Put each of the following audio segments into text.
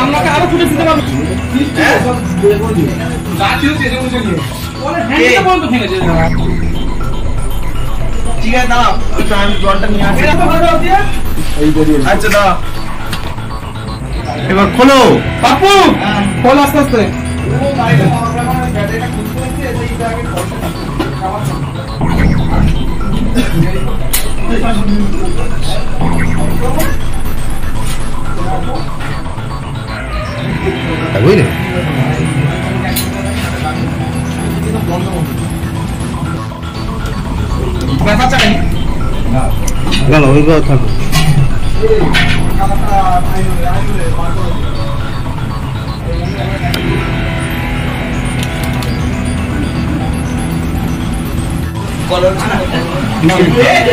আপনাকে আরো ফুটেজ দিতে পারবো। ঠিক আছে দাঁড়াও, আমি জলটা নিয়ে আসি। আচ্ছা দাঁড়াও, এবার খোলো বাপু, খোল আস্তে আস্তে। বুঝলে গেল ওই থাকো।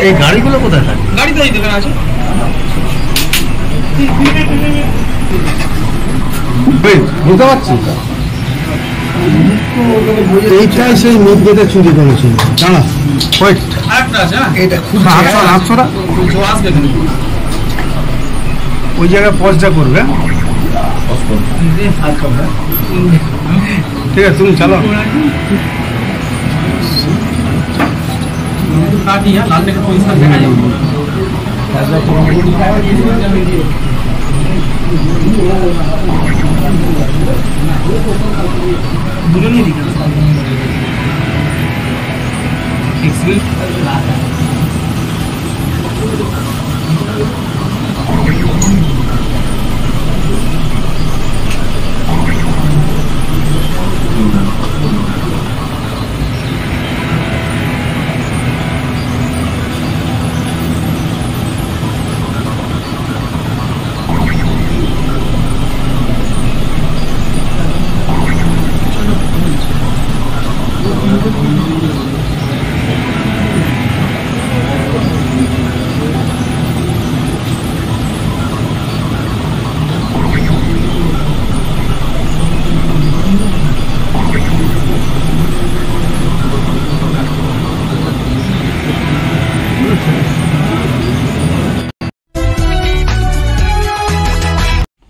এই গাড়িগুলো কোথায় থাকে? গাড়ি তো এই দোকানে আছে। বুঝতে পারছি, এইটাই সেই মধ্যেটা চুরি করেছিল। দাঁড়া ওই জায়গায় পজটা করবে। ঠিক আছে তুমি চলো। লাল দেখে পরিষ্কার দেখা যাবে।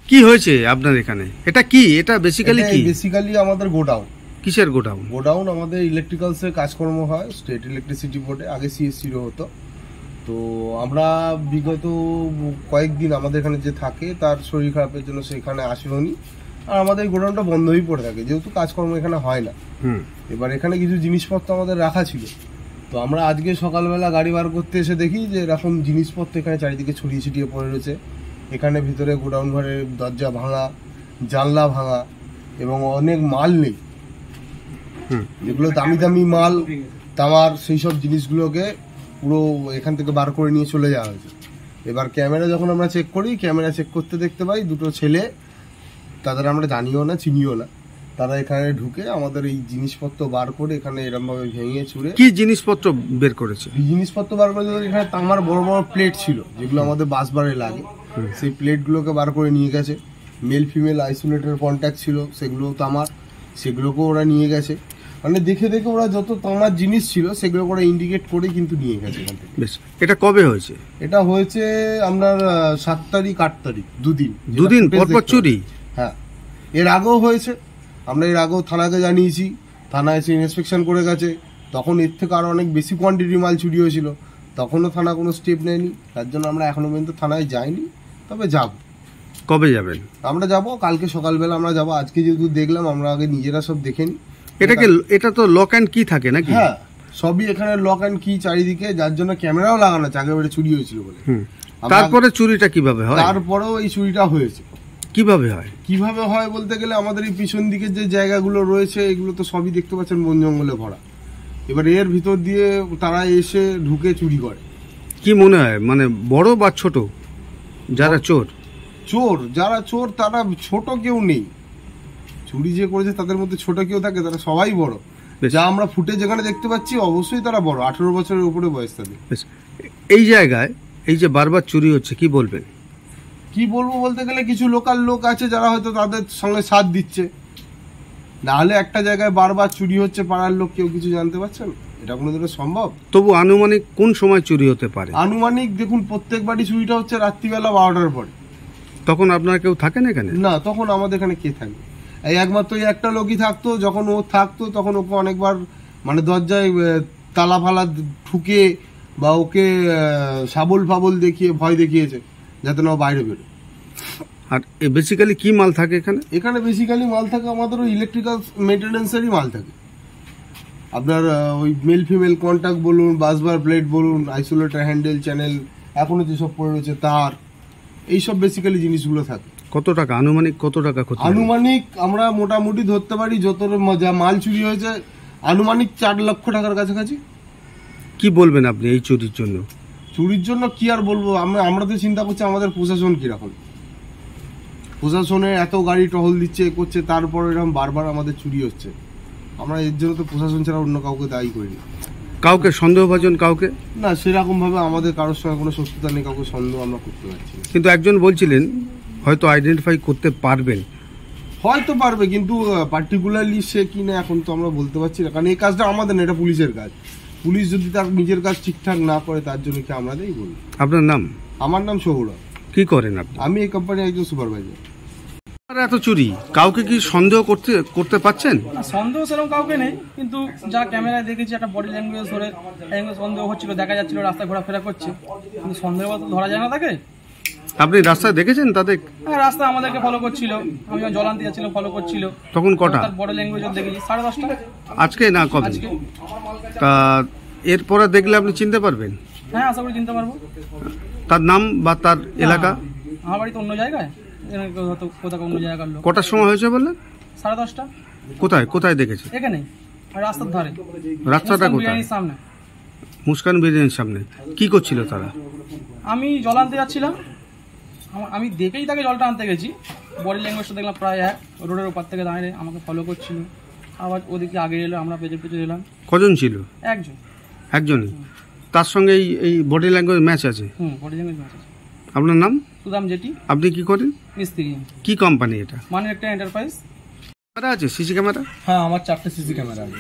কি হয়েছে আপনার এখানে? এটা কি? এটা বেসিক্যালি কি? বেসিক্যালি আমাদের গোডাউন। কিসের গোডাউন? গোডাউন আমাদের ইলেকট্রিক্যালস এর কাজকর্ম হয় স্টেট ইলেকট্রিসিটি বোর্ডে, আগে সিএসসির হতো। তো আমরা বিগত কয়েকদিন আমাদের এখানে যে থাকে তার শরীর খারাপের জন্য সেখানে আসেনি, আর আমাদের গোডাউনটা বন্ধই পড়ে থাকে যেহেতু কাজকর্ম এখানে হয় না। এবার এখানে কিছু জিনিসপত্র আমাদের রাখা ছিল, তো আমরা আজকে সকালবেলা গাড়ি বার করতে এসে দেখি যে এরকম জিনিসপত্র এখানে চারিদিকে ছড়িয়ে ছিটিয়ে পড়ে রয়েছে। এখানে ভিতরে গোডাউন ঘরের দরজা ভাঙা, জানলা ভাঙা এবং অনেক মাল নেই, যেগুলো দামি দামি মাল তামার সেই সব জিনিসগুলোকে পুরো এখান থেকে বার করে নিয়ে চলে যাওয়া হয়েছে। এবার ক্যামেরা যখন আমরা চেক করি, ক্যামেরা চেক করতে দেখতে পাই দুটো ছেলে, তাদের আমরা জানিও না চিনিও না, তারা এখানে ঢুকে আমাদের এই জিনিসপত্র বার করে এখানে এরকম ভাবে ভেঙে চুরে। কি জিনিসপত্র বের করেছে? জিনিসপত্র বার করে এখানে তামার বড় বড় প্লেট ছিল যেগুলো আমাদের বাসবারে লাগে, সেই প্লেটগুলোকে বার করে নিয়ে গেছে। মেল ফিমেল আইসোলেটের কন্ট্যাক্ট ছিল সেগুলো তামার, সেগুলোকেও ওরা নিয়ে গেছে। মানে দেখে দেখে ওরা যত তামার জিনিস ছিল সেগুলো ওরা ইন্ডিকেট করে কিন্তু নিয়ে গেছে এখান থেকে। বেশ, এটা কবে হয়েছে? এটা হয়েছে আপনার 7 তারিখ 8 তারিখ, দুদিন পরপর চুরি। হ্যাঁ, এর আগেও হয়েছে, আমরা এর আগেও থানাকে জানিয়েছি, থানা এসে ইন্সপেকশন করে গেছে। তখন এর থেকে আরো অনেক বেশি কোয়ান্টিটি মাল চুরি হয়েছিল, তখনও থানা কোনো স্টেপ নেয়নি, তার জন্য আমরা এখনো পর্যন্ত থানায় যাইনি। তবে যাব। কবে যাবেন? আমরা যাব কালকে সকালবেলা আমরা যাব। আজকে যেহেতু দেখলাম আমরা আগে নিজেরা সব দেখে নিই। এটা তো লক অ্যান্ড কি থাকে নাকি? হ্যাঁ, সবই এখানে লক অ্যান্ড কি চারিদিকে, যার জন্য ক্যামেরাও লাগানো আছে, আগেবারে চুরি হয়েছিল বলে। তারপরে চুরিটা কিভাবে হয়? তারপরেও এই চুরিটা হয়েছে কিভাবে হয়? কিভাবে হয় বলতে গেলে আমাদের এই পিছন দিকে যে জায়গাগুলো রয়েছে এগুলো তো সবই দেখতে পাচ্ছেন বন জঙ্গলে ভরা। এবার এর ভিতর দিয়ে তারা এসে ঢুকে চুরি করে। কি মনে হয়, মানে বড় বা ছোট যারা চোর? যারা চোর তারা ছোট কেউ নেই, চুরি যে করেছে তাদের মধ্যে ছোট কেউ থাকে, তারা সবাই বড়। যা আমরা ফুটে যেখানে দেখতে পাচ্ছি অবশ্যই তারা বড়, 18 বছরের উপরে বয়স তাদের। এই জায়গায় এই যে বারবার চুরি হচ্ছে, কি বলবেন? কি বলবো বলতে গেলে কিছু লোকাল লোক আছে যারা হয়তো তাদের সঙ্গে সাথ দিচ্ছে, নাহলে একটা জায়গায় বারবার চুরি হচ্ছে পাড়ার লোক কেউ কিছু জানতে পারছেন? এটা কোনোদিনও সম্ভব? তবু আনুমানিক কোন সময় চুরি হতে পারে? আনুমানিক দেখুন, প্রত্যেকবারই চুরিটা হচ্ছে রাত্রিবেলা 12টার পরে। তখন আপনারা কেউ থাকেন এখানে? না, তখন আমাদের এখানে কে থাকবে? এই একমাত্র এই একটা লোকই থাকতো। যখন ও থাকতো তখন ওকে অনেকবার মানে দরজায় তালা ফালা ঠুকে বা ওকে শাবল ফাবল দেখিয়ে ভয় দেখিয়েছে যাতে না বাইরে বেরো। আর বেসিক্যালি কি মাল থাকে এখানে? এখানে বেসিক্যালি মাল থাকে আমাদের ওই ইলেকট্রিক্যাল মেনটেন্যান্সেরই মাল থাকে। আপনার ওই মেল ফিমেল কন্ট্যাক্ট বলুন, বাসবার প্লেট বলুন, আইসোলেটর হ্যান্ডেল, চ্যানেল, এখনো যেসব পড়ে রয়েছে তার, এইসব বেসিক্যালি জিনিসগুলো থাকে। কত টাকা আনুমানিক কত টাকা ক্ষতি? আনুমানিক আমরা মোটামুটি ধরতে পারি যত যা মাল চুরি হয়েছে আনুমানিক 4 লক্ষ টাকার কাছাকাছি। কি বলবেন আপনি এই চুরির জন্য? চুরির জন্য কি আর বলবো, আমরা তো চিন্তা করছি আমাদের প্রশাসন কিরকম। প্রশাসনের এত গাড়ি টহল দিচ্ছে করছে, তারপর এরকম বারবার আমাদের চুরি হচ্ছে। আমরা এর জন্য তো প্রশাসন ছাড়া অন্য কাউকে দায়ী করি না। কাউকে সন্দেহভাজন কাউকে? না, সেরকম ভাবে আমাদের কারোর সঙ্গে কোনো শত্রুতা নেই, কাউকে সন্দেহ আমরা করতে পারছি না। কিন্তু একজন বলছিলেন হয়তো আইডেন্টিফাই করতে পারবেন। হয়তো পারবে, কিন্তু পার্টিকুলারলি সে কি না এখন তো আমরা বলতে পারছি না, কারণ এই কাজটা আমাদের না, এটা পুলিশের কাজ। পুলিশ যদি তার নিজের কাজ ঠিকঠাক না করে তার জন্য কি আমাদেরই বলি। আপনার নাম? আমার নাম সৌরভ। কি করেন আপনি? আমি এই কোম্পানির একজন সুপারভাইজার। এত চুরি, কাউকে কি সন্দেহ করতে পারছেন? সন্দেহ সেরকম কাউকে নেই, কিন্তু যা ক্যামেরায় দেখেছি একটা বডি ল্যাঙ্গুয়েজ ধরে সন্দেহ হচ্ছিল, দেখা যাচ্ছিল রাস্তায় ঘোরাফেরা করছে, কিন্তু সন্দেহ ধরা যায় না তাকে। আপনি রাস্তায় দেখেছেন তাদের? হ্যাঁ, রাস্তায় আমাদেরকে ফলো করছিল, আমি জল আনতে যাচ্ছিলাম, ফলো করছিল। তখন কটা? তার বডি ল্যাঙ্গুয়েজ দেখেছি 10:30। আজকে না কবে? আজকে। তা এরপরে দেখলে আপনি চিনতে পারবেন? হ্যাঁ, আশা করি চিনতে পারবো। তার নাম বা তার এলাকা? আমার বাড়ি তো অন্য জায়গায়, কোথাও অন্য জায়গার লোক। কটার সময় হয়েছে বললেন? 10:30। কোথায় কোথায় দেখেছে? এখানে রাস্তার ধারে। রাস্তাটা কোথায়? সামনে। মুস্কান বিরিয়ানির সামনে। কি করছিল তারা? আমি জল আনতে যাচ্ছিলাম, আমি দেখেই তাকে জলটা আনতে গেছি। বডি ল্যাঙ্গুয়েজটা দেখলাম প্রায় এক, রোডের ওপার থেকে দাঁড়িয়ে আমাকে ফলো করছিল। আবার ওদিকে আগে এলো, আমরা পেছনে এলাম। কজন ছিল? একজন। একজনই? তার সঙ্গে এই বডি ল্যাঙ্গুয়েজ ম্যাচ আছে? বডি ল্যাঙ্গুয়েজ ম্যাচ আছে। আপনার নাম? সুদাম জেটি। আপনি কি করেন? মিস্ত্রি। কি কোম্পানি এটা? মানে একটা এন্টারপ্রাইজ। ক্যামেরা আছে, সিসি ক্যামেরা? হ্যাঁ, আমার 4টে সিসি ক্যামেরা আছে।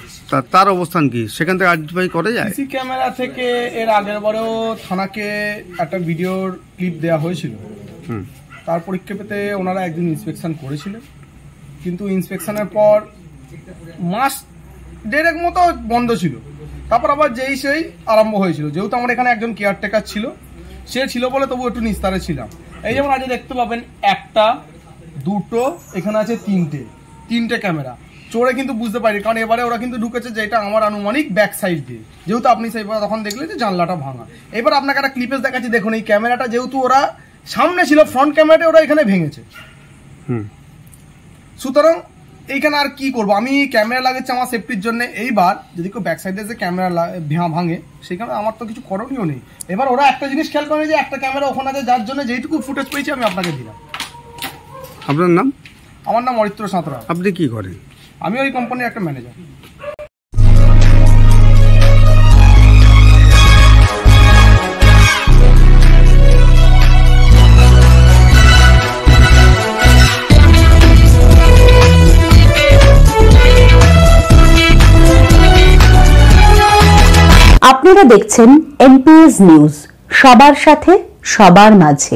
তার অবস্থান কি সেখান থেকে আইডেন্টিফাই করা যায়? সিসি ক্যামেরা থেকে এর আগের বারেও থানাকে একটা ভিডিওর ক্লিপ দেওয়া হয়েছিল। তার পরিপ্রেক্ষিতে ওনারা একদিন ইন্সপেকশন করেছিলেন, কিন্তু ইন্সপেকশনের পর মাস 1.5 মতো বন্ধ ছিল। তারপর আবার সেই আরম্ভ হয়েছিল। যেহেতু আমার এখানে একজন কেয়ারটেকার ছিল, সে ছিল বলে তবু একটু নিস্তারে ছিলাম। এই যেমন আজ দেখতে পাবেন 1টা 2টো, এখানে আছে 3টে ক্যামেরা। চোরে কিন্তু বুঝতে পারি, কারণ এবারে ওরা কিন্তু ঢুকেছে যেটা আমার আনুমানিক ব্যাক সাইড দিয়ে, যেহেতু আপনি সেইবার তখন দেখলেন যে জানলাটা ভাঙা। এবার আপনাকে একটা ক্লিপেজ দেখাচ্ছি, দেখুন এই ক্যামেরাটা যেহেতু ওরা সামনে ছিল, ফ্রন্ট ক্যামেরাটা ওরা এখানে ভেঙেছে। সুতরাং এইখানে আর কি করবো, আমি ক্যামেরা লাগাচ্ছি আমার সেফটির জন্য। এইবার যদি কেউ ব্যাক সাইডে যে ক্যামেরা ভাঙে, সেখানে আমার তো কিছু করণীয় নেই। এবার ওরা একটা জিনিস খেয়াল করে যে একটা ক্যামেরা ওখানে আছে, যার জন্য যেইটুকু ফুটেজ পেয়েছি আমি আপনাকে দিলাম। আপনার নাম? আমার নাম অরিত্র সাঁতরা। আপনি কি করেন? আমি ওই কোম্পানির একটা ম্যানেজার। আপনারা দেখছেন এনপিএস নিউজ, সবার সাথে সবার মাঝে।